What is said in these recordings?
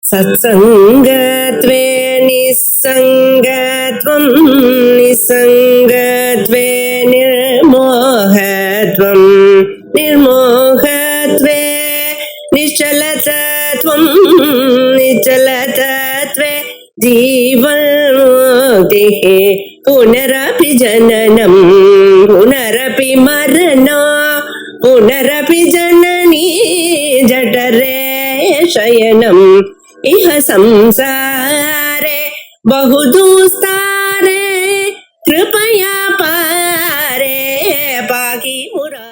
सत्सङ्गत्वे निस्सङ्गत्वं निस्सङ्गत्वे निर्मोहत्वं निर्मोहत्वे निश्चलतत्वं निश्चलतत्वे जीवन्मुक्तिः पुनरपि जननं पुनरपि मरणं पुनरपि जननी जठरे शयनम् इह संसारे बहुदुस्तारे कृपया पारे पाहि मुरा.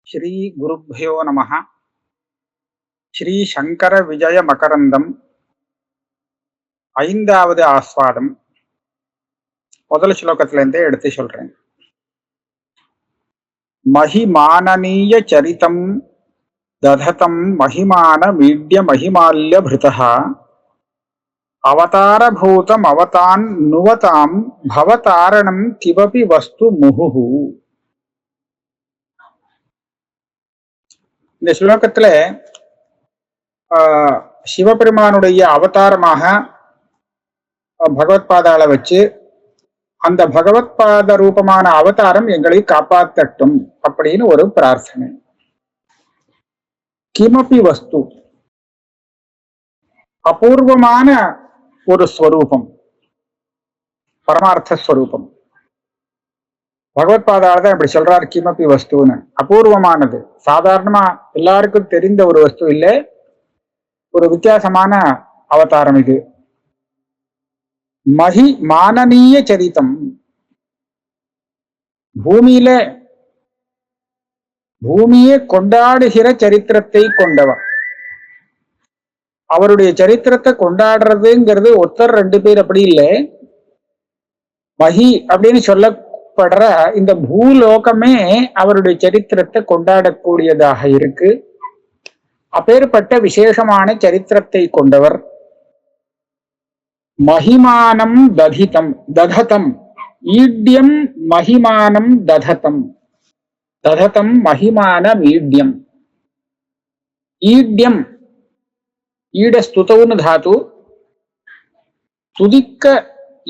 श्री गुरुभ्यो नमः. श्री शंकर विजय मकरंदम ஐந்தாவது ஆஸ்வாதம் முதல் ஸ்லோகத்திலிருந்தே எடுத்து சொல்றேன். மகிமானனீய சரிதம் தததம் மகிமான மீட்ய மகிமால்ய பிருதः அவதாரபூதம் அவதான் நுவதாம் பவதாரணம் கிவபி வஸ்து முஹுஹு. இந்த ஸ்லோகத்துல சிவபெருமானுடைய அவதாரமாக பகவத்பாதால வச்சு அந்த பகவத்பாத ரூபமான அவதாரம் எங்களை காப்பாற்றட்டும் அப்படின்னு ஒரு பிரார்த்தனை. கிமபி வஸ்து அபூர்வமான ஒரு ஸ்வரூபம், பரமார்த்த ஸ்வரூபம். பகவத்பாதால தான் இப்படி சொல்றாரு, கிமபி வஸ்துன்னு. அபூர்வமானது, சாதாரணமா எல்லாருக்கும் தெரிந்த ஒரு வஸ்து இல்லை, ஒரு வித்தியாசமான அவதாரம் இது. மகி மானனீய சரிதம், பூமியை கொண்டாடுகிற சரித்திரத்தை கொண்டவர். அவருடைய சரித்திரத்தை கொண்டாடுறதுங்கிறது ஒருத்தர் ரெண்டு பேர் அப்படி இல்லை. மகி அப்படின்னு சொல்லப்படுற இந்த பூலோகமே அவருடைய சரித்திரத்தை கொண்டாடக்கூடியதாக இருக்கு. அப்பேற்பட்ட விசேஷமான சரித்திரத்தை கொண்டவர். மகிமானம் தததம் ஈட்யம் மகிமானம் தததம் மகிமான மீட்யம். ஈட்யம் ஈடஸ்துதவுன்னு தாத்து, துதிக்க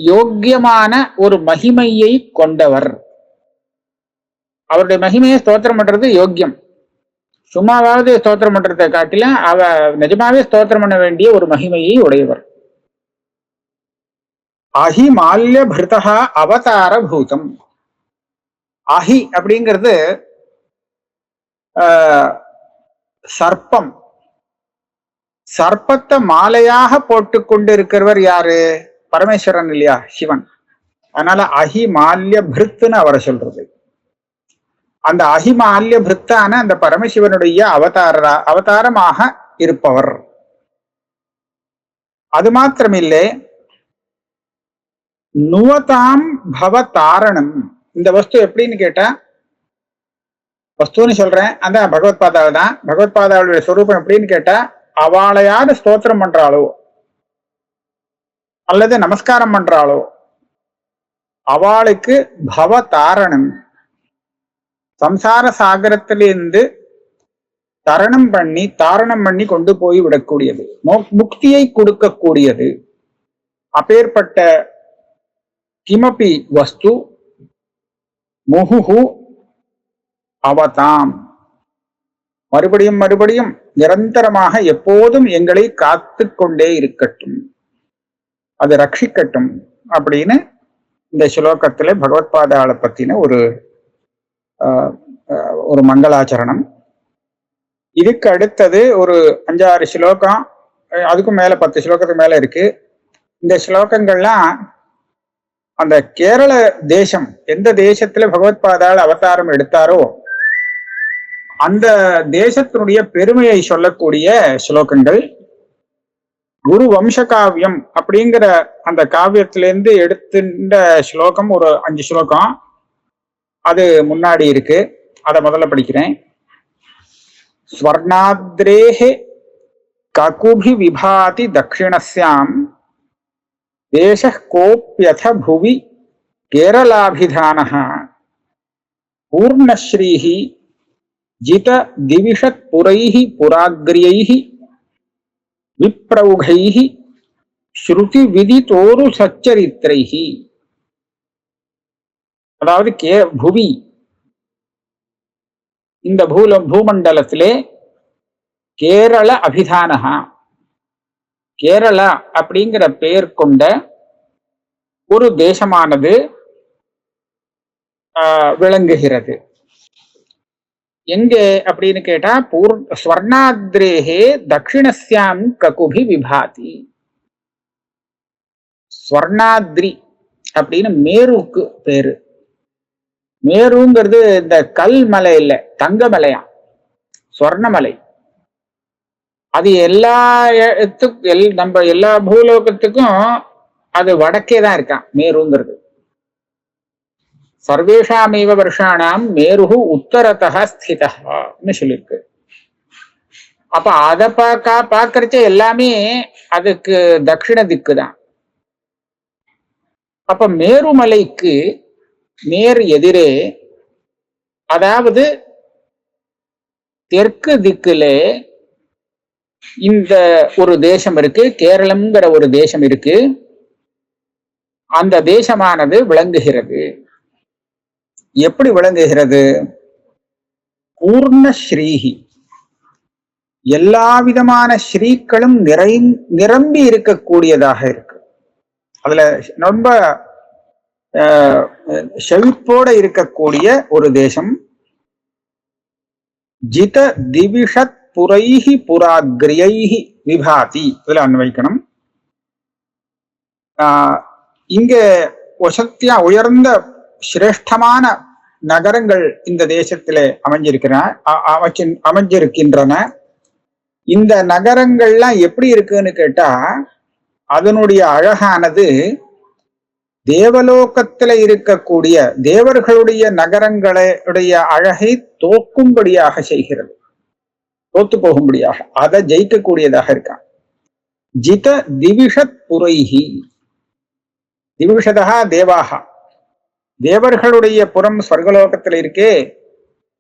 யோக்கியமான ஒரு மகிமையை கொண்டவர். அவருடைய மகிமையை ஸ்தோத்திரம் பண்றது யோக்கியம். சும்மாவாவது ஸ்தோத்திரம் பண்றதை காட்டிலும் அவ நிஜமாவே ஸ்தோத்திரம் பண்ண வேண்டிய ஒரு மகிமையை உடையவர். அஹி மால்ய பிருதா அவதார பூதம். அஹி அப்படிங்கிறது சர்ப்பம். சர்ப்பத்தை மாலையாக போட்டு கொண்டு இருக்கிறவர் யாரு? பரமேஸ்வரன் இல்லையா, சிவன். அதனால அஹி மால்ய பிருத்துன்னு அவரை சொல்றது. அந்த அஹிமால்ய பிருத்தான அந்த பரமசிவனுடைய அவதாரமாக இருப்பவர். அது மாத்திரமில்லை, நுவதாம் பவதாரணம். இந்த வஸ்து எப்படின்னு கேட்டா, வஸ்துன்னு சொல்றேன், அந்த பகவத்பாதாவில் தான். பகவத்பாதாவுடைய ஸ்வரூபம் எப்படின்னு கேட்டா, அவளை யாரு ஸ்தோத்திரம் பண்றாளோ அல்லது நமஸ்காரம் பண்றாளோ அவளுக்கு பவதாரணம், சம்சார சாகரத்திலிருந்து தாரணம் பண்ணி கொண்டு போய் விடக்கூடியது, முக்தியை கொடுக்கக்கூடியது. அப்பேற்பட்ட கிமபி வஸ்து முஹுஹு அவதாம், மறுபடியும் நிரந்தரமாக எப்போதும் எங்களை காத்து கொண்டே இருக்கட்டும், அது ரட்சிக்கட்டும் அப்படின்னு இந்த ஸ்லோகத்துல பகவத்பாதாளை பத்தின ஒரு மங்களாச்சரணம். இதுக்கு அடுத்தது ஒரு 5-6 ஸ்லோகம், அதுக்கும் மேல 10 ஸ்லோகத்துக்கு மேல இருக்கு. இந்த ஸ்லோகங்கள்லாம் அந்த கேரள தேசம், எந்த தேசத்துல பகவத்பாதாள் அவதாரம் எடுத்தாரோ அந்த தேசத்தினுடைய பெருமையை சொல்லக்கூடிய ஸ்லோகங்கள். குரு வம்ச காவியம் அப்படிங்கிற அந்த காவியத்திலேருந்து எடுத்துட்ட ஸ்லோகம் ஒரு 5 ஸ்லோகம், அது முன்னாடி இருக்கு. அதை முதல்ல படிக்கிறேன். ஸ்வர்ணாத்ரேஹே ககுபி விபாதி தக்ஷிணஸ்யாம் தேசः கோப்யத புவி கேரளாபிதானः பூர்ணஸ்ரீஹி ஜித திவிஷத் புரைஹி புராக்ரியைஹி விப்ரௌகைஹி ஸ்ருதி விதிதோரு சச்சரித்திரைஹி. அதாவது புவி, இந்த பூமண்டலத்திலே கேரள அபிதானஹா, கேரளா அப்படிங்கிற பெயர் கொண்ட ஒரு தேசமானது விளங்குகிறது. எங்கே அப்படின்னு கேட்டா ஸ்வர்ணாத்ரேஹே தட்சிணஸ்யாம் ககுபி விபாதி. ஸ்வர்ணாத்ரி அப்படின்னு மேருக்கு பேரு. மேருங்கிறது இந்த கல் மலை இல்ல, தங்க மலையா, ஸ்வர்ணமலை. அது நம்ம எல்லா பூலோகத்துக்கும் அது வடக்கே தான் இருக்கான் மேருங்கிறது. சர்வேஷாமேவ வருஷானாம் மேருஹு உத்தரதா ஸ்திதஹான்னு சொல்லியிருக்கு. அப்ப அதை பார்க்கறச்ச எல்லாமே அதுக்கு தட்சிண திக்கு தான். அப்ப மேருமலைக்கு நேர் எதிரே, அதாவது தெற்கு திக்குலே இந்த ஒரு தேசம் இருக்கு, கேரளம்ங்கிற ஒரு தேசம் இருக்கு. அந்த தேசமானது விளங்குகிறது. எப்படி விளங்குகிறது? பூர்ண ஸ்ரீஹி, எல்லா விதமான ஸ்ரீக்களும் நிரம்பி இருக்கக்கூடியதாக இருக்கு. அதுல ரொம்ப செழிப்போட இருக்கக்கூடிய ஒரு தேசம். ஜித திவிஷத் புரைஹி புராக்ரியைஹி விபாதி, இதுல அன்வைக்கணும். இங்க வசத்தியா உயர்ந்த சிரேஷ்டமான நகரங்கள் இந்த தேசத்திலே அமைஞ்சிருக்கின்றன. இந்த நகரங்கள்லாம் எப்படி இருக்குன்னு கேட்டா, அதனுடைய அழகானது தேவலோகத்துல இருக்கக்கூடிய தேவர்களுடைய நகரங்களுடைய அழகை தோக்கும்படியாக செய்கிறது, தோத்து போகும்படியாக, அதை ஜெயிக்கக்கூடியதாக இருக்கான். ஜித திவிஷத் புரைஹி, திவிஷதா தேவாகா, தேவர்களுடைய புறம் ஸ்வர்கலோகத்துல இருக்கே,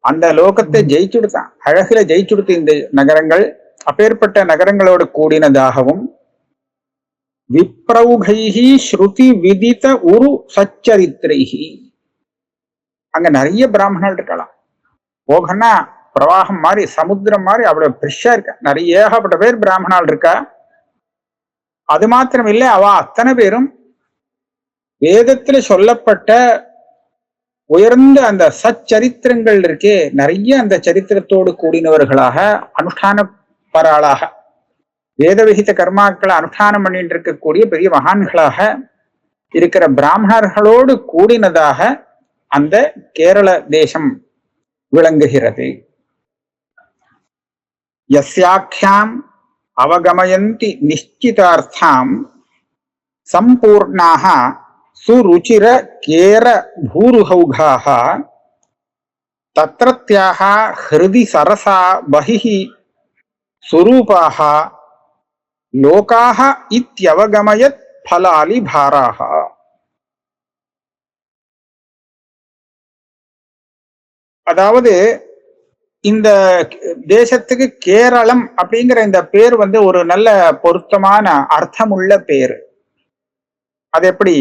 அந்த லோகத்தை ஜெயிச்சுடுத்தான், அழகுல ஜெயிச்சுடுத்து இந்த நகரங்கள். அப்பேற்பட்ட நகரங்களோடு கூடினதாகவும், விப்ரௌகைஹி ஸ்ருதி விதித உரு சச்சரித்திரைஹி, அங்க நிறைய பிராமணர்கள் இருக்கலாம். போகன்னா பிரவாகம் மாதிரி, சமுத்திரம் மாதிரி அவ்வளவு பெருசா இருக்கா, நிறைய ஏகப்பட்ட பேர் பிராமணால் இருக்கா. அது மாத்திரம் இல்லை, அவ அத்தனை பேரும் வேதத்துல சொல்லப்பட்ட உயர்ந்த அந்த சச்சரித்திரங்கள் இருக்கே, நிறைய அந்த சரித்திரத்தோடு கூடினவர்களாக, அனுஷ்டான பராளாக, வேதவிகித கர்மாக்களை அனுஷ்டானம் பண்ணிட்டு இருக்கக்கூடிய பெரிய மகான்களாக இருக்கிற பிராமணர்களோடு கூடினதாக அந்த கேரள தேசம் விளங்குகிறது. யஸ்யாக்யாம் அவகமயந்தி நிச்சிதார்த்தாம் சம்பூர்ணாக சுருச்சிர கேர பூருஹௌகாஹ தத்ரத்யாஹ ஹிருதி சரசா பஹிஹி சுரூபாஹ லோகாஹ இத்யவகமயத் ஃபலாலி பாராஹ. அதாவது இந்த தேசத்துக்கு கேரளம் அப்படிங்கிற இந்த பேர் ஒரு நல்ல பொருத்தமான அர்த்தமுள்ள பேரு. அது எப்படி?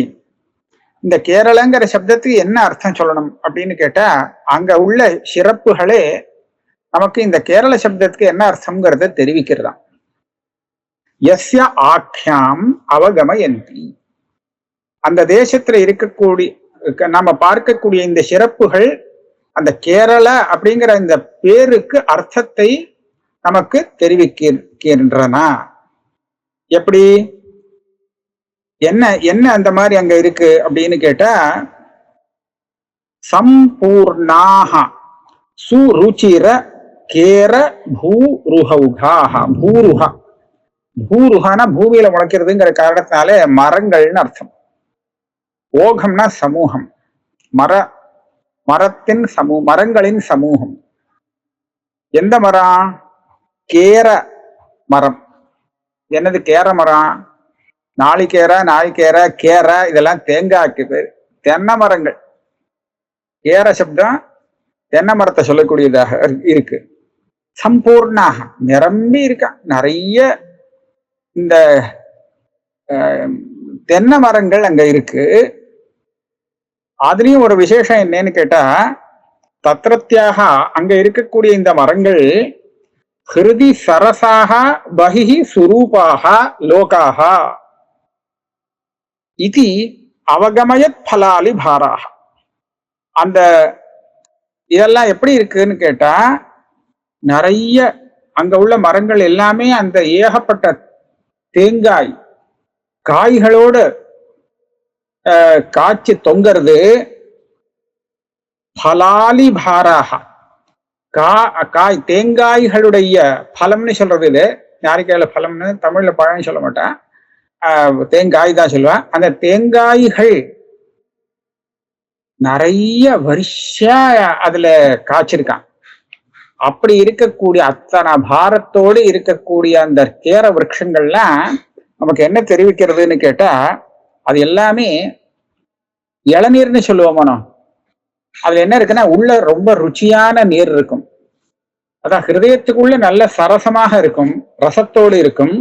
இந்த கேரளங்கிற சப்தத்துக்கு என்ன அர்த்தம் சொல்லணும் அப்படின்னு கேட்டா, அங்க உள்ள சிறப்புகளே நமக்கு இந்த கேரள சப்தத்துக்கு என்ன அர்த்தம்ங்கிறத தெரிவிக்கிறதாம். யஸ்ய ஆக்யாம் அவகமயந்தி, அந்த தேசத்துல இருக்கக்கூடிய நாம பார்க்கக்கூடிய இந்த சிறப்புகள் அந்த கேரள அப்படிங்கிற இந்த பேருக்கு அர்த்தத்தை நமக்கு தெரிவிக்கின்றன. எப்படி, என்ன என்ன அந்த மாதிரி அங்க இருக்கு அப்படின்னு கேட்டா, சம்பூர்ணாக சுருச்சிர கேர பூருஹௌகாஹ. பூருஹா, பூருஹானா பூமியில முளைக்கிறதுங்கிற காரணத்தினாலே மரங்கள்னு அர்த்தம். ஓகம்னா சமூகம், மரத்தின் மரங்களின் சமூகம். எந்த மரம்? கேர மரம். என்னது கேர மரம்? நாளிகேரா, நாளிகேரா, கேரா, இதெல்லாம் தேங்காய்க்கு பேர். தென்னை மரங்கள். கேர சப்தம் தென்னை மரத்தை சொல்லக்கூடியதாக இருக்கு. சம்பூர்ணாக, நிரம்பி இருக்கா, நிறைய இந்த தென்னை மரங்கள் அங்க இருக்கு. அதுலயும் ஒரு விசேஷம் என்னன்னு கேட்டா, தத்ரத்யாக அங்க இருக்கக்கூடிய இந்த மரங்கள் ஹிருதி சரசாக பகிஹி சுரூபாக லோகாக இது அவகமயத் பலாலி பாராக. அந்த இதெல்லாம் எப்படி இருக்குன்னு கேட்டா, நிறைய அங்க உள்ள மரங்கள் எல்லாமே அந்த ஏகப்பட்ட தேங்காய் காய்களோடு காய்ச்சி தொங்கிறது. பலாலி பாராக காய் தேங்காய்களுடைய பலம்னு சொல்றது. இது யாருக்கையில பலம்னு தமிழ்ல பழம்னு சொல்ல மாட்டேன், தேங்காய் தான் சொல்லுவேன். அந்த தேங்காய்கள் நிறைய வருஷா அதுல காய்ச்சிருக்கான். அப்படி இருக்கக்கூடிய அத்தனை பாரத்தோடு இருக்கக்கூடிய அந்த கேர விருட்சங்கள்லாம் நமக்கு என்ன தெரிவிக்கிறதுன்னு கேட்டா, அது எல்லாமே இளநீர்னு சொல்லுவோமோ. அதுல என்ன இருக்குன்னா, உள்ள ரொம்ப ருச்சியான நீர் இருக்கும். அதான் ஹிருதயத்துக்குள்ள நல்ல சரசமாக இருக்கும், ரசத்தோடு இருக்கும்.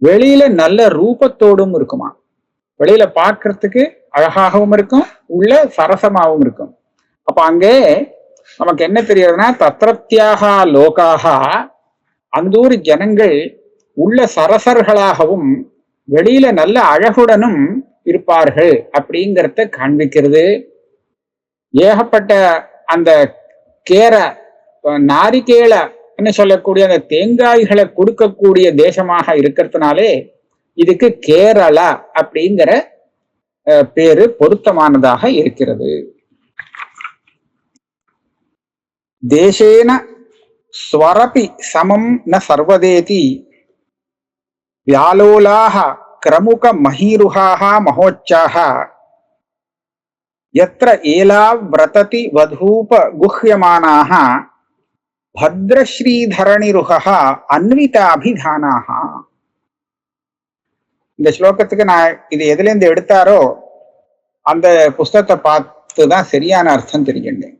வெளியில நல்ல ரூபத்தோடும் இருக்குமா. வெளியில பார்க்கறதுக்கு அழகாகவும் இருக்கும், உள்ள சரசமாகவும் இருக்கும். அப்ப அங்கே நமக்கு என்ன தெரியுதுன்னா, தத்ரத்யாக லோகாக அந்தூர் ஜனங்கள் உள்ள சரசர்களாகவும் வெளியில நல்ல அழகுடனும் இருப்பார்கள் அப்படிங்கிறத காண்பிக்கிறது. ஏகப்பட்ட அந்த கேர நாரிகேள சொல்லக்கூடிய அந்த தேங்காய்களை கொடுக்கக்கூடிய தேசமாக இருக்கிறதுனாலே இதுக்கு கேரளா அப்படிங்கிற பேரு பொருத்தமானதாக இருக்கிறது. தேசேன ஸ்வரபி சமம் ந சர்வதேதி வியாலோலாக கிரமுக மஹீருஹாக மகோச்சாக யத்ர ஏலா விரததி வதூப குஹ்யமானாக பத்ரஸ்ரீதரணிருஹ அன்விதாபிதானாக. இந்த ஸ்லோகத்துக்கு நான் இது எதுல இருந்து எடுத்தாரோ அந்த புஸ்தகத்தை பார்த்துதான் சரியான அர்த்தம் தெரிஞ்சுட்டேன்.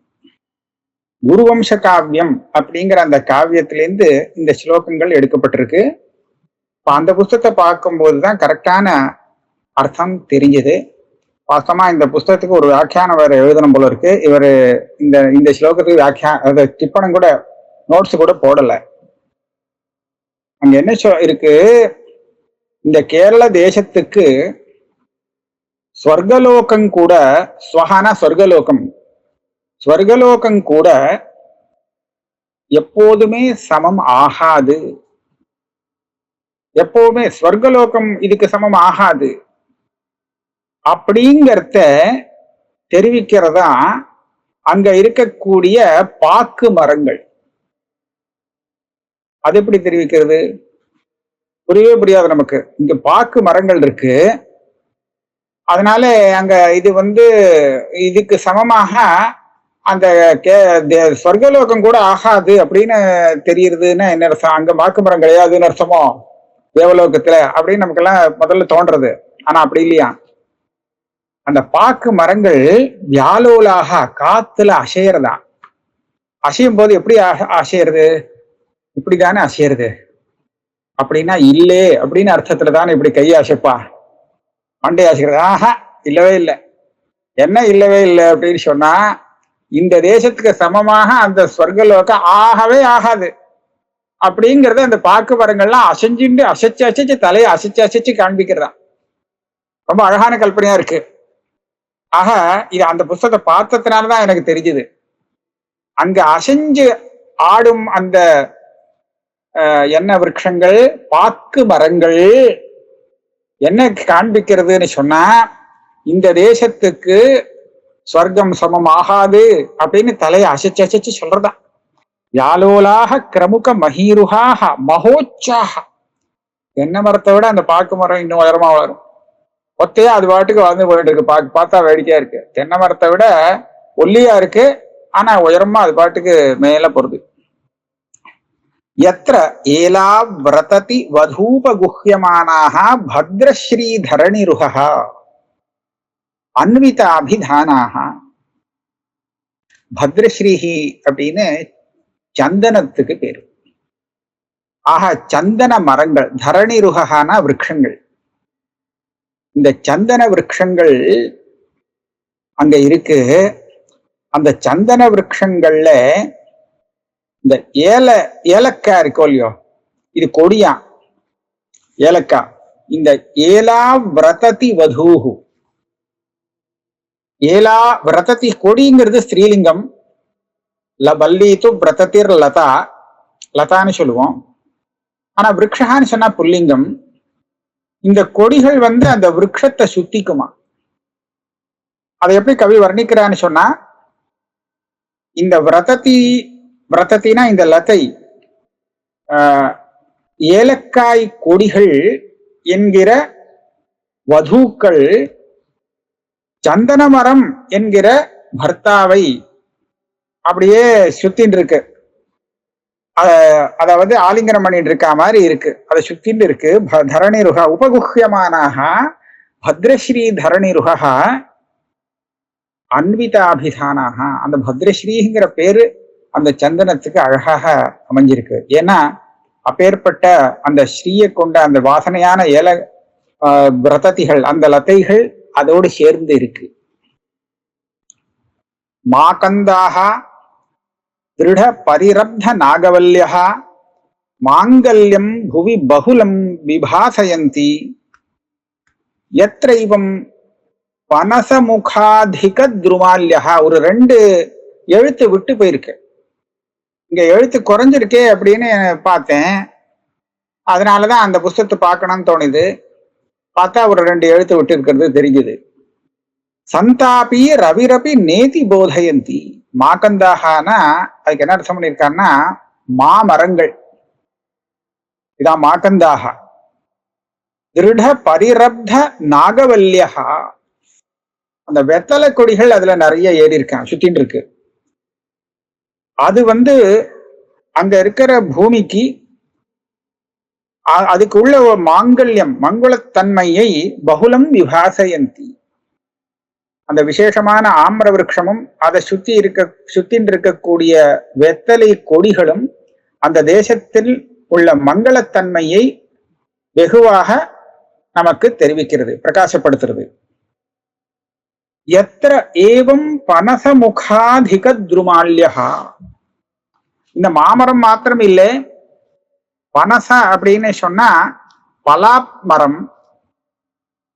குருவம்ச காவியம் அப்படிங்கிற அந்த காவியத்திலேருந்து இந்த ஸ்லோகங்கள் எடுக்கப்பட்டிருக்கு. இப்ப அந்த புஸ்தகத்தை பார்க்கும்போதுதான் கரெக்டான அர்த்தம் தெரிஞ்சது. வாஸ்தவமா இந்த புஸ்தகத்துக்கு ஒரு வியாக்கியானம் வேற எழுதணும் போல இருக்கு. இவர் இந்த ஸ்லோகத்துக்கு அதை டிப்பணம் கூட நோட்ஸ் கூட போடல. அங்க என்ன இருக்கு, இந்த கேரள தேசத்துக்கு ஸ்வர்கலோகம் கூட, ஸ்வஹானா ஸ்வர்கலோகம், ஸ்வர்கலோகம் கூட எப்போதுமே சமம் ஆகாது. எப்பவுமே ஸ்வர்கலோகம் இதுக்கு சமம் ஆகாது அப்படிங்கிறத தெரிவிக்கிறதா அங்க இருக்கக்கூடிய பாக்கு மரங்கள். அது எப்படி தெரிவிக்கிறது புரியவே புரியாது நமக்கு. இங்க பாக்கு மரங்கள் இருக்கு, அதனால அங்க இது இதுக்கு சமமாக அந்த சொர்க்கலோகம் கூட ஆகாது அப்படின்னு தெரியுறதுன்னா என்ன அர்த்தம்? அங்க பாக்கு மரம் கிடையாதுன்னு அர்த்தமோ தேவலோகத்துல அப்படின்னு நமக்கெல்லாம் முதல்ல தோன்றது. ஆனா அப்படி இல்லையா. அந்த பாக்கு மரங்கள் வியாலோலாக காத்துல அசையறதா. அசையும் போது எப்படி அசையறது? இப்படிதானே அசையறது. அப்படின்னா இல்லே அப்படின்னு அர்த்தத்துல தானே இப்படி கையை அசைப்பா, மண்டை அசைக்கிறது. ஆஹா, இல்லவே இல்லை. என்ன இல்லவே இல்லை அப்படின்னு சொன்னா, இந்த தேசத்துக்கு சமமாக அந்த சொர்க்கலோகம் ஆகவே ஆகாது அப்படிங்கறத அந்த பாக்கு மரங்கள்லாம் அசைஞ்சுண்டு அசைச்சு தலையை அசைச்சு காண்பிக்கிறதா. ரொம்ப அழகான கல்பனையா இருக்கு. ஆக இது அந்த புஸ்தகத்தை பார்த்ததுனாலதான் எனக்கு தெரிஞ்சுது. அங்க அசைஞ்சு ஆடும் அந்த என்ன விருட்சங்கள், பாக்கு மரங்கள் என்ன காண்பிக்கிறதுன்னு சொன்னா, இந்த தேசத்துக்கு ஸ்வர்க்கம் சமம் ஆகாது அப்படின்னு தலையை அசைச்சு சொல்றதா. யாலோலாக கிரமுக மஹீருஹாக மகோச்சாக. தென்னை மரத்தை விட அந்த பாக்கு மரம் இன்னும் உயரமா வளரும். ஒத்தையா அது பாட்டுக்கு வளர்ந்து போயிட்டு இருக்கு. பார்த்தா வேடிக்கையா இருக்கு. தென்னை மரத்தை விட ஒல்லியா இருக்கு, ஆனா உயரமா அது பாட்டுக்கு மேல போறது. யத்ர ஏலா விரததி வதூப குஹ்யமானாக பத்ரஸ்ரீதரணிருஹ அன்விதாபிதானாக. பத்ரஸ்ரீஹி அப்படின்னு சந்தனத்துக்கு பேரு. ஆக சந்தன மரங்கள், தரணிருகான விருட்சங்கள், இந்த சந்தன விருட்சங்கள் அங்க இருக்கு. அந்த சந்தன விருட்சங்கள்ல இந்த ஏலக்காய் இருக்கோ இல்லையோ, இது கொடியா ஏலக்காய். இந்த ஏலா விரததி வதூஹு, ஏலா விரததி கொடிங்கிறது ஸ்ரீலிங்கம். வல்லீத்து விரதத்திர் லதா, லதான்னு சொல்லுவோம். ஆனா விரக்ஷான்னு சொன்னா புல்லிங்கம். இந்த கொடிகள் அந்த விரக்ஷத்தை சுத்திக்குமா. அதை எப்படி கவி வர்ணிக்கிறான்னு சொன்னா, இந்த விரதத்தினா இந்த லதை, ஏலக்காய் கொடிகள் என்கிற வதூக்கள் சந்தன மரம் என்கிற பர்த்தாவை அப்படியே சுத்தின் இருக்கு. அதாவது ஆலிங்கனம் பண்ணிட்டு இருக்கா மாதிரி இருக்கு, அதை சுத்தின் இருக்கு. தரணிருகா உபகுஹ்யமானாக பத்ரஸ்ரீ தரணிருகா அன்விதாபிதானாக. அந்த பத்ரஸ்ரீங்கிற பேரு அந்த சந்தனத்துக்கு அழகாக அமைஞ்சிருக்கு. ஏன்னா அப்பேற்பட்ட அந்த ஸ்ரீயை கொண்ட அந்த வாசனையான விரததிகள், அந்த லதைகள் அதோடு சேர்ந்து இருக்கு. மாகந்தாக திருட பரிரப்த நாகவல்யா மாங்கல்யம் புவி பகுலம் விபாசயந்தி யத்ரைவம் பனசமுகாதிக துருமால்யா. ஒரு 2 எழுத்து விட்டு போயிருக்கு. இங்க எழுத்து குறைஞ்சிருக்கே அப்படின்னு பார்த்தேன். அதனாலதான் அந்த புஸ்தகத்தை பார்க்கணும்னு தோணுது. பார்த்தா ஒரு 2 எழுத்து விட்டு இருக்கிறது தெரிஞ்சுது. சந்தாபி ரவிரபி நேதி போதயந்தி. மாகந்தாகனா அதுக்கு என்ன அர்த்தம் பண்ணியிருக்காருன்னா மாமரங்கள். இதான் மாகந்தாக. திருட பரிரப்த நாகவல்யா, அந்த வெத்தலை கொடிகள் அதுல நிறைய ஏறி இருக்கான், சுத்தின் இருக்கு. அது அங்க இருக்கிற பூமிக்கு அதுக்கு உள்ள மாங்கல்யம், மங்குளத்தன்மையை பகுலம் விபாசயந்தி. அந்த விசேஷமான ஆம்ர விருட்சமும் அதை சுத்தின் இருக்கக்கூடிய வெத்தலை கொடிகளும் அந்த தேசத்தில் உள்ள மங்களத்தன்மையை வெகுவாக நமக்கு தெரிவிக்கிறது, பிரகாசப்படுத்துறது. எத்திர ஏவம் பனசமுகாதிக துருமால்யா. இந்த மாமரம் மாத்திரம் இல்லை, பனச அப்படின்னு சொன்னா பலாமரம்,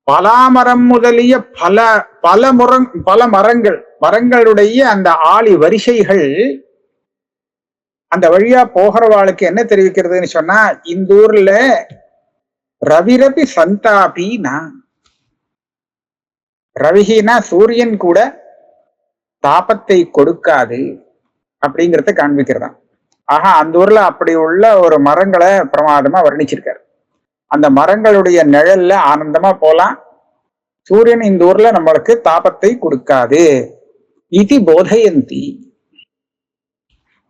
பலாமரம் முதலிய பல மரங்களுடைய அந்த ஆளி வரிசைகள் அந்த வழியா போகிறவாளுக்கு என்ன தெரிவிக்கிறதுன்னு சொன்னா, இந்த ஊர்ல ரவிரபி சந்தாபினா, ரவிகினா சூரியன் கூட தாபத்தை கொடுக்காது அப்படிங்கிறத காண்பிக்கிறதான். ஆஹா, அந்த ஊர்ல அப்படி உள்ள ஒரு மரங்களை பிரமாதமா வர்ணிச்சிருக்காரு. அந்த மரங்களுடைய நிழல்ல ஆனந்தமா போலாம். சூரியன் இந்த ஊர்ல நம்மளுக்கு தாபத்தை கொடுக்காது. இதி போதயந்தி.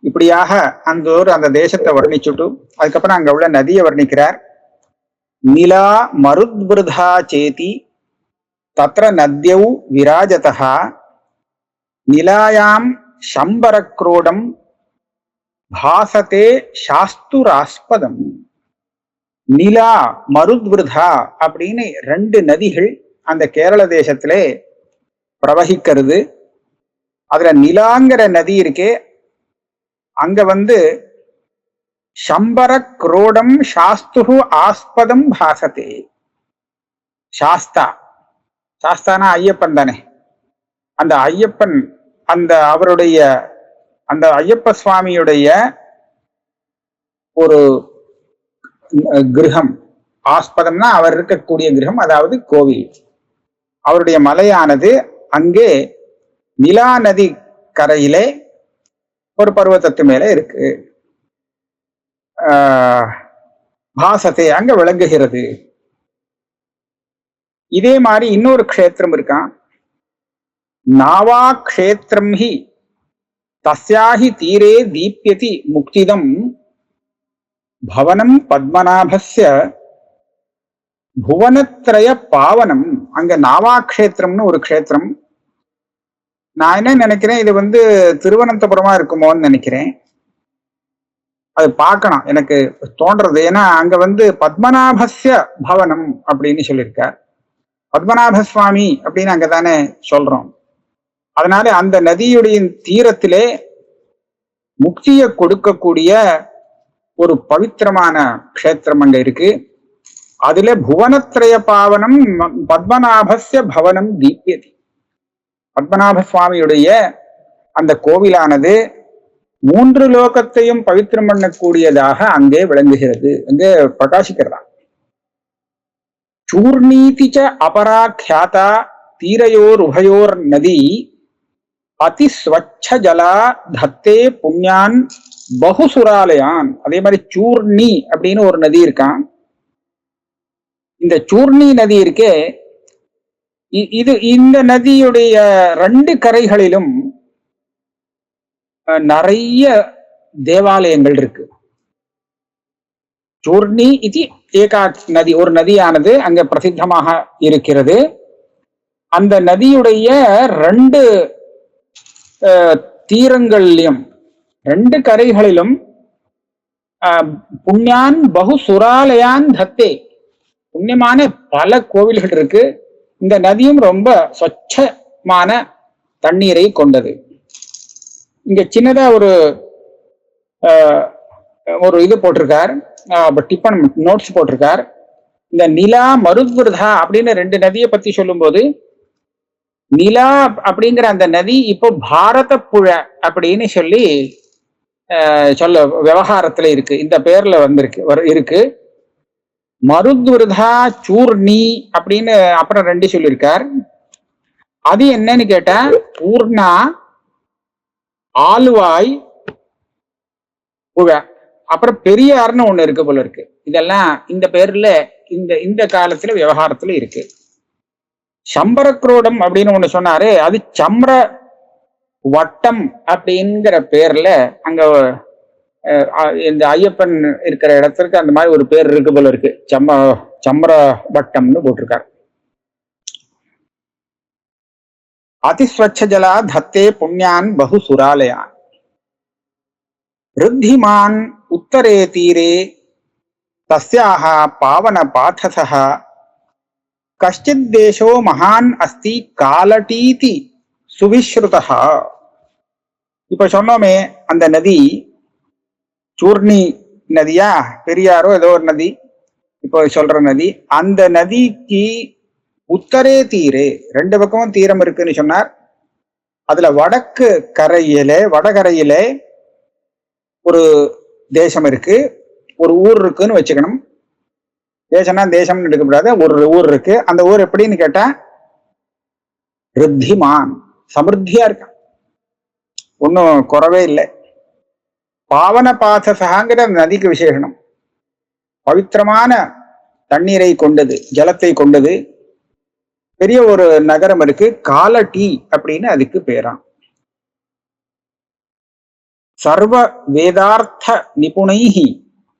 இப்படியாக அந்த தேசத்தை வர்ணிச்சுட்டு அதுக்கப்புறம் அங்க உள்ள நதியை வர்ணிக்கிறார். நிலா மருத்பிருதா சேதி தத்ர நத்யௌ விராஜதா நிலாயாம் சம்பரக்ரோடம் பாசத்தே சாஸ்துராஸ்பதம். நிலா மருத்விருதா அப்படின்னு 2 நதிகள் அந்த கேரள தேசத்திலே பிரவகிக்கிறது. அதுல நிலாங்கிற நதி இருக்கே, அங்க சம்பர குரோடம் சாஸ்து ஆஸ்பதம் பாசத்தே. சாஸ்தானா ஐயப்பன் தானே. அந்த ஐயப்பன் அவருடைய அந்த ஐயப்ப சுவாமியுடைய ஒரு கிரகம், ஆஸ்பதம்னா அவர் இருக்கக்கூடிய கிரகம், அதாவது கோவில். அவருடைய மலையானது அங்கே நிலா நதி கரையிலே ஒரு பர்வதத்து மேல இருக்கு. பாசத்தை அங்க விளங்குகிறது. இதே மாதிரி இன்னொரு க்ஷேத்திரம் இருக்கான். நாவா க்ஷேத்திரம் ஹி தஸ்யாஹி தீரே தீப்யதி முக்திதம் பவனம் பத்மநாபஸ்ய புவனத்ரய பாவனம். அங்க நாவாக்ஷேத்திரம்னு ஒரு க்ஷேத்திரம். நான் என்ன நினைக்கிறேன், இது திருவனந்தபுரமா இருக்குமோன்னு நினைக்கிறேன். அது பார்க்கணும், எனக்கு தோன்றது. ஏன்னா அங்க வந்து பத்மநாபஸ்ய பவனம் அப்படின்னு சொல்லியிருக்கார். பத்மநாப சுவாமி அப்படின்னு அங்கதானே சொல்றோம். அதனால அந்த நதியுடைய தீரத்திலே முக்தியை கொடுக்கக்கூடிய ஒரு பவித்திரமான க்ஷேத்திரம் அங்க இருக்கு. அதுல புவனத்ரய பாவனம் பத்மநாபஸ்ய பவனம் தீப்யதி. பத்மநாப சுவாமியுடைய அந்த கோவிலானது 3 லோகத்தையும் பவித்திரம் பண்ணக்கூடியதாக அங்கே விளங்குகிறது, அங்கே பிரகாசிக்கிறதா. சூர்ணீதிச்ச அபராக்யாதா தீரையோர் உபயோர் நதி அதிஸ்வச்ச ஜலா தத்தே புண்ணியான் பகுசுராலயான். அதே மாதிரி சூர்ணி அப்படின்னு ஒரு நதி இருக்கான். இந்த சூர்ணி நதி இருக்கே, இந்த நதியுடைய 2 கரைகளிலும் நிறைய தேவாலயங்கள் இருக்கு. சூர்ணி இது ஏகா நதி, ஒரு நதியானது அங்க பிரசித்தமாக இருக்கிறது. அந்த நதியுடைய 2 தீரங்களிலும் 2 கரைகளிலும் புண்ணியான் பகு சுராலயான் தத்தே, புண்ணியமான பல கோவில்கள் இருக்கு. இந்த நதியும் ரொம்ப சொச்சமான தண்ணீரை கொண்டது. இங்க சின்னதா ஒரு இது போட்டிருக்கார், டிப்பன் நோட்ஸ் போட்டிருக்கார். இந்த நிலா மருத்விருதா அப்படின்னு 2 நதியை பத்தி சொல்லும் போது, நிலா அப்படிங்கிற அந்த நதி இப்போ பாரத புழ அப்படின்னு சொல்லி சொல்ல விவகாரத்துல இருக்கு, இந்த பேர்ல இருக்கு. மருத்விருதா சூர்ணி அப்படின்னு அப்புறம் 2 சொல்லியிருக்கார். அது என்னன்னு கேட்டா பூர்ணா ஆலுவாய் புழ, அப்புறம் பெரியார்னு ஒண்ணு இருக்கு போல இருக்கு. இதெல்லாம் இந்த பேர்ல இந்த காலத்துல விவகாரத்துல இருக்கு. சம்பரக்ரோடம் அப்படின்னு ஒண்ணு சொன்னாரு, அது சம்ர வட்டம் அப்படிங்கிற பேர்ல அங்க இந்த ஐயப்பன் இருக்கிற இடத்திற்கு அந்த மாதிரி ஒரு பேர் இருக்கு போல இருக்கு, சம்ர வட்டம்னு போட்டிருக்காரு. அதிஸ்வச்ச ஜலா தத்தே புண்ணியான் பகு சுராலயான் ருத்திமான் உத்தரே தீரே தஸ்யாஹ பாவன பாதசஹ கஷ்டித் தேசோ மகான் அஸ்தி காலடீதி சுவிஸ்ருதஹ. இப்ப சொன்னோமே அந்த நதி சூர்ணி நதியா பெரியாரோ ஏதோ ஒரு நதி இப்போ சொல்ற நதி, அந்த நதிக்கு உத்தரே தீரே 2 பக்கமும் தீரம் இருக்குன்னு சொன்னார். அதுல வடகரையிலே ஒரு தேசம் இருக்கு, ஒரு ஊர் இருக்குன்னு வச்சுக்கணும். தேசம்னா தேசம்னு எடுக்கக்கூடாது, ஒரு ஊர் இருக்கு. அந்த ஊர் எப்படின்னு கேட்டா ரித்திமான், சமிருத்தியா இருக்கான், ஒன்னும் குறவே இல்லை. பாவன பாதசகாங்கிற நதிக்கு விசேஷனம், பவித்திரமான தண்ணீரை கொண்டது, ஜலத்தை கொண்டது. பெரிய ஒரு நகரம் இருக்கு, காலட்டி அப்படின்னு அதுக்கு பேராம். சர்வ வேதார்த்த நிபுணைஹி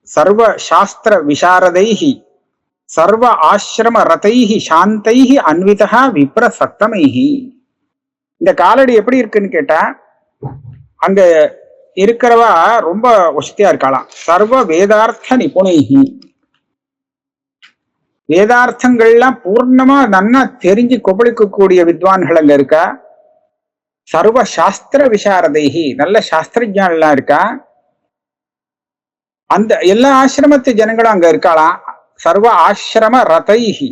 சர்வ சாஸ்திர விசாரதைஹி சர்வ ஆசிரம ரதைஹி சாந்தைஹி அன்விதா விப்ர சத்தமைஹி. இந்த காலடி எப்படி இருக்குன்னு கேட்டா அங்க இருக்கிறவா ரொம்ப வசதியா இருக்கலாம். சர்வ வேதார்த்த நிபுணைஹி, வேதார்த்தங்கள்லாம் பூர்ணமா நன்னா தெரிஞ்சு கொப்பளிக்கக்கூடிய வித்வான்கள் அங்க இருக்கா. சர்வ சாஸ்திர விசாரதைஹி, நல்ல சாஸ்திரஜான்லாம் இருக்கா. அந்த எல்லா ஆசிரமத்து ஜனங்களும் அங்க இருக்கலாம். சர்வ ஆசிரம ரதைஹி,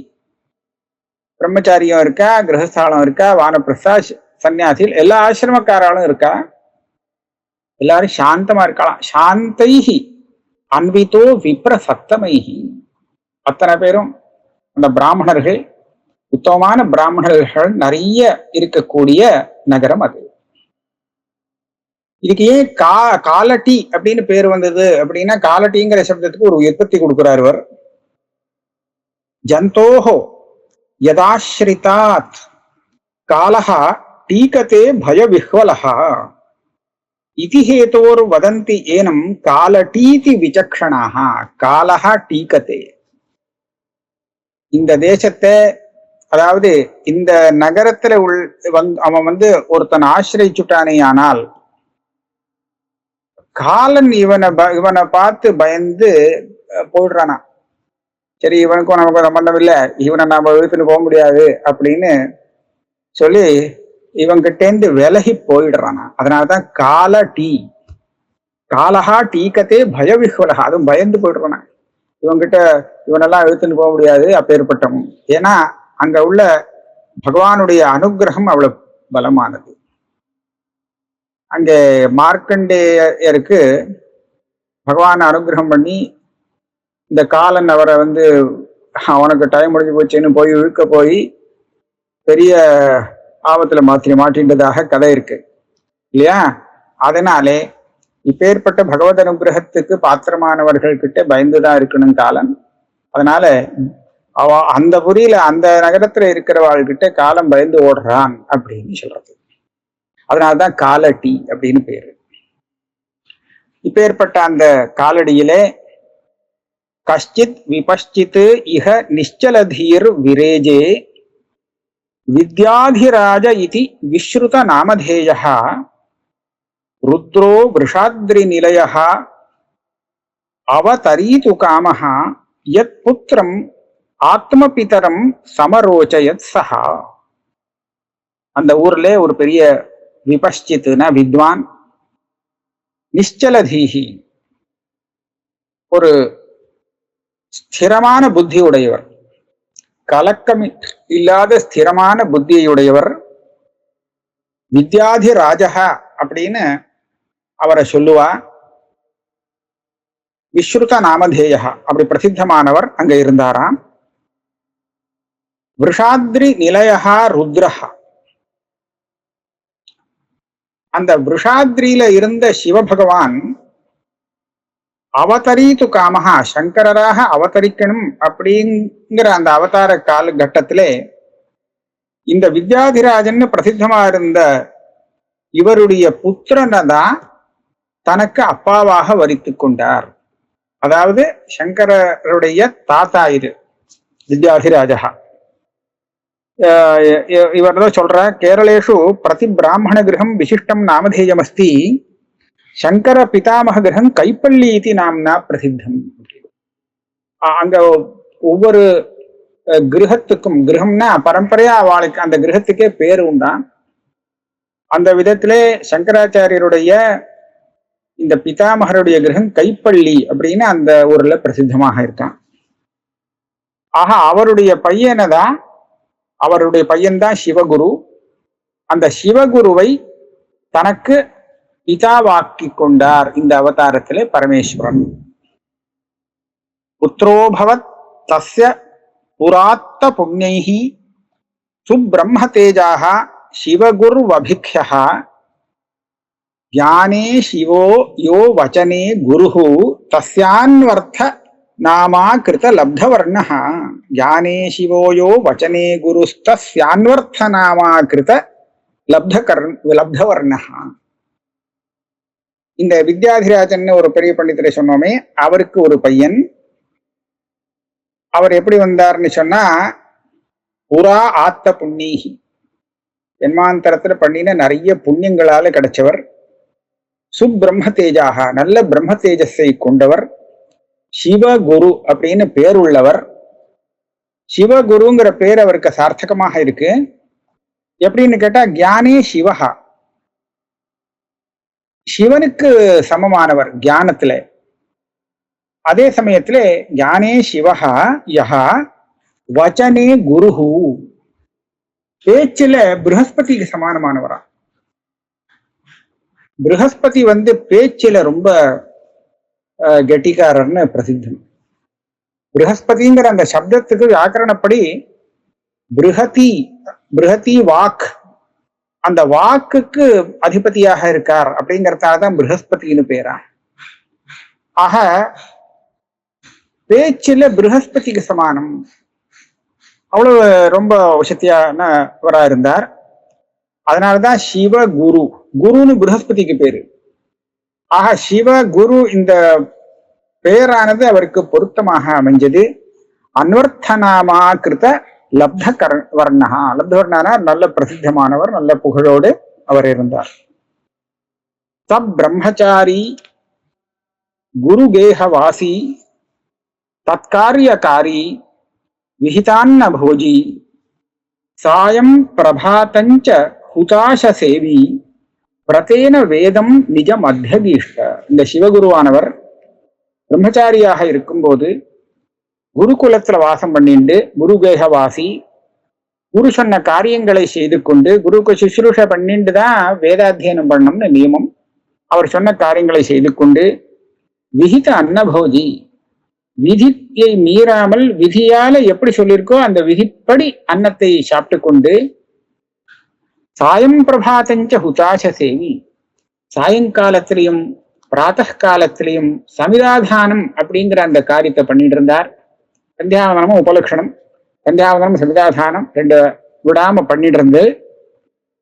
பிரம்மச்சாரியம் இருக்கா, கிரகஸ்தாலம் இருக்கா, வானப்பிரஸ்தா சன்னியாசிகள் எல்லா ஆசிரமக்காராலும் இருக்கா. எல்லாரும் சாந்தமா இருக்கலாம். சாந்தைஹி அன்விதோ விப்ர சத்தமைஹி, அத்தனை பேரும் அந்த பிராமணர்கள், உத்தமமான பிராமணர்கள் நிறைய இருக்கக்கூடிய நகரம் அது. இதுக்கு ஏன் காலட்டி அப்படின்னு பேர் வந்தது அப்படின்னா, காலட்டிங்கிற சப்தத்துக்கு ஒரு உற்பத்தி கொடுக்கிறார் இவர். ஜந்தோஹோ யதாஸ்ரிதாத் காலஹா டீகதே பய விஹ்வலஹா இதி ஹேதோர் வதந்தி ஏனம் காலடீதி விசக்ஷணாஹ. காலஹா டீகதே, இந்த தேசத்தை, அதாவது இந்த நகரத்துல அவன் ஒருத்தன் ஆசிரிச்சுட்டானே ஆனால் காலன் இவனை பார்த்து பயந்து போயிடுறானா. சரி, இவனுக்கும் நமக்கும் சம்பந்தம் இல்லை, இவனை நாம இழுத்துட்டு போக முடியாது அப்படின்னு சொல்லி இவங்கிட்டேந்து விலகி போயிடுறானா. அதனாலதான் காலஹா டீக்கத்தே பயவிஹ்வலஹா, அதுவும் பயந்து போயிடுறானா. இவங்கிட்ட இவனெல்லாம் இழுத்துன்னு போக முடியாது அப்பேற்பட்டவன். ஏன்னா அங்க உள்ள பகவானுடைய அனுகிரகம் அவ்வளவு பலமானது. அங்கே மார்க்கண்டேயருக்கு பகவான் அனுகிரகம் பண்ணி இந்த காலன் அவரை அவனுக்கு டைம் முடிஞ்சு போச்சுன்னு போய் இழுக்க போய் பெரிய ஆபத்துல மாட்டின்றதாக கதை இருக்கு இல்லையா. அதனாலே இப்பேற்பட்ட பகவத் அனுகிரகத்துக்கு பாத்திரமானவர்கள் கிட்ட பயந்துதான் இருக்கணும் காலன். அதனால அந்த புரியில அந்த நகரத்துல இருக்கிறவாள்கிட்ட காலம் பயந்து ஓடுறான் அப்படின்னு சொல்றது. அதனாலதான் காலடி அப்படின்னு பேரு. இப்பேற்பட்ட அந்த காலடியிலே கஷ்டித் விபஷ்சித் இஹ நிச்சலதீர் விரேஜே வித்யாதிராஜ இதி விஸ்ருத நாமதேயः ருத்ரோ விருஷாத்ரி நிலையः அவதரீது காமः யத் புத்திரம் ஆத்மபிதரம் சமரோச்சயத் சஹா. அந்த ஊர்ல ஒரு பெரிய விபஷ்சித்னா வித்வான், நிச்சலதீஹி ஒரு ஸ்திரமான புத்தி உடையவர், கலக்கம் இல்லாத ஸ்திரமான புத்தியுடையவர், வித்யாதி ராஜா அப்படின்னு அவரை சொல்லுவா. விஸ்ருத நாமதேயா அப்படி பிரசித்தமானவர் அங்க இருந்தாராம். விருஷாத்ரி நிலையா ருத்ரஹா, அந்த விருஷாத்ரியில இருந்த சிவபகவான் அவதரீது காமஹா, சங்கரராக அவதரிக்கணும் அப்படிங்கிற அந்த அவதார காலகட்டத்திலே இந்த வித்யாதிராஜன் பிரசித்தமா இருந்த இவருடைய புத்திரனை தான் தனக்கு அப்பாவாக வரித்து கொண்டார். அதாவது சங்கரருடைய தாத்தா இது வித்யாதிராஜா. இவர் தான் சொல்ற, கேரளேஷு பிரதி பிராமண கிரகம் விசிஷ்டம் நாமதேயமஸ்தி, சங்கர பிதாமக கிரகம் கைப்பள்ளி இது நாம்னா பிரசித்தம். அங்க ஒவ்வொரு கிரகத்துக்கும், கிரகம்னா பரம்பரையா அவளுக்கு அந்த கிரகத்துக்கே பேரு உண்டான். அந்த விதத்திலே சங்கராச்சாரியருடைய இந்த பிதாமகருடைய கிரகம் கைப்பள்ளி அப்படின்னு அந்த ஊர்ல பிரசித்தமாக இருக்கான். ஆக அவருடைய பையன்தான் சிவகுரு. அந்த சிவகுருவை தனக்கு பிதாவாக்கி கொண்டார் இந்த அவதாரத்திலே பரமேஸ்வரன். புத்ரோபவத் தஸ்ய புராத்த புண்ணியைஹி சுப்ரம்ம தேஜாஹ சிவகுர்வபிக்ஷஹ ஞானே சிவோ யோ வச்சனே குருஹு தஸ்யான்வர்த்த நாமா கிருத லப்தவர்ணஹ. ஞானே சிவோ யோ வச்சனே குருஸ்தஸ்யான்வர்த்த நாமா கிருத லப்தவர்ணஹ. இந்த வித்யாதிராஜன் ஒரு பெரிய பண்டிதரை சொன்னோமே, அவருக்கு ஒரு பையன். அவர் எப்படி வந்தார்னு சொன்னா, புறா ஆத்த புண்ணியி, ஜென்மாந்தரத்துல பண்ணின நிறைய புண்ணியங்களால கிடைச்சவர். சுப்பிரம்ம தேஜாக, நல்ல பிரம்ம தேஜஸை கொண்டவர். சிவகுரு அப்படின்னு பேர் உள்ளவர். சிவகுருங்கிற பேர் அவருக்கு சார்த்தகமாக இருக்கு. எப்படின்னு கேட்டா, ஞானே சிவஹா, சிவனுக்கு சமமானவர் ஞானத்துல. அதே சமயத்துல ஞானே சிவஹா யஹா வச்சனே குருஹு, பேச்சுல ப்ரஹஸ்பதிக்கு சமானமானவரா. ப்ரஹஸ்பதி பேச்சுல ரொம்ப கெட்டிக்காரர்னு பிரசித்தம். ப்ரஹஸ்பதிங்கிற அந்த சப்தத்துக்கு வியாக்கரணப்படி பிருஹதி வாக், அந்த வாக்குக்கு அதிபதியாக இருக்கார் அப்படிங்கறதாலதான் ப்ரஹஸ்பதினு பேரா. ஆக பேச்சுல ப்ரஹஸ்பதிக்கு சமானம், அவ்வளவு ரொம்ப வசதியானவரா இருந்தார். அதனாலதான் சிவ குரு, குருன்னு ப்ரஹஸ்பதிக்கு பேரு. ஆக சிவ குரு இந்த பெயரானது அவருக்கு பொருத்தமாக அமைஞ்சது. அன்வர்த்தநாமா கிருத லப்த வர்ணா, லப்தவர்ணனா நல்ல பிரசித்தமானவர், நல்ல புகழோடு அவர் இருந்தார். சப் பிரம்மச்சாரி குருகேகவாசி தத்காரியகாரி விஹிதான்ன போஜி சாயம் பிரபாதஞ்ச ஹுதாச சேவி பிரதேன வேதம் நிஜம் அத்தியகீஷ்ட. இந்த சிவகுருவானவர் பிரம்மச்சாரியாக இருக்கும்போது குருகுலத்துல வாசம் பண்ணிண்டு குருகேகவாசி, குரு சொன்ன காரியங்களை செய்து கொண்டு, குருக்கு சுசுரூஷ பண்ணிட்டு தான் வேதாத்தியனம் பண்ணணும்னு நியமம். அவர் சொன்ன காரியங்களை செய்து கொண்டு விஹித அன்னபோஜி, விதியை மீறாமல் விதியால எப்படி சொல்லியிருக்கோ அந்த விதிப்படி அன்னத்தை சாப்பிட்டு கொண்டு, சாயம் பிரபாதஞ்ச ஹுதாச சேவி, சாயங்காலத்திலையும் பிராத்த காலத்திலையும் சமிதாதானம் அப்படிங்கிற அந்த காரியத்தை பண்ணிட்டு இருந்தார். சந்தியாவதனமும் உபலட்சணம், சந்தியாவதனம் சமிதாதானம் ரெண்டு விடாம பண்ணிட்டு இருந்து,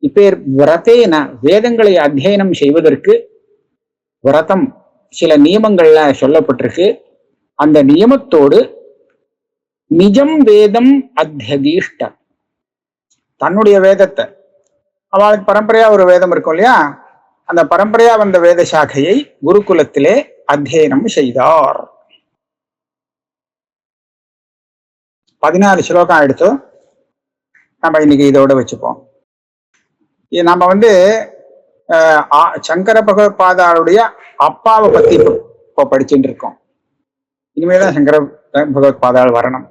இப்பேர் விரதேன வேதங்களை அத்தியனம் செய்வதற்கு விரதம் சில நியமங்கள்ல சொல்லப்பட்டிருக்கு. அந்த நியமத்தோடு நிஜம் வேதம் அத்தியகீஷ்ட, தன்னுடைய வேதத்தை, அவளுக்கு பரம்பரையா ஒரு வேதம் இருக்கும் இல்லையா, அந்த பரம்பரையா வந்த வேத சாக்கையை குருகுலத்திலே அத்தியனம் செய்தார். 14 ஸ்லோகம் எடுத்து நம்ம இன்னைக்கு இதோட வச்சுப்போம். நம்ம சங்கர பகவத்பாதாளுடைய அப்பாவை பத்தி இப்போ படிச்சுட்டு இருக்கோம். இனிமேதான் சங்கர பகவத்பாதாள் வரணும்.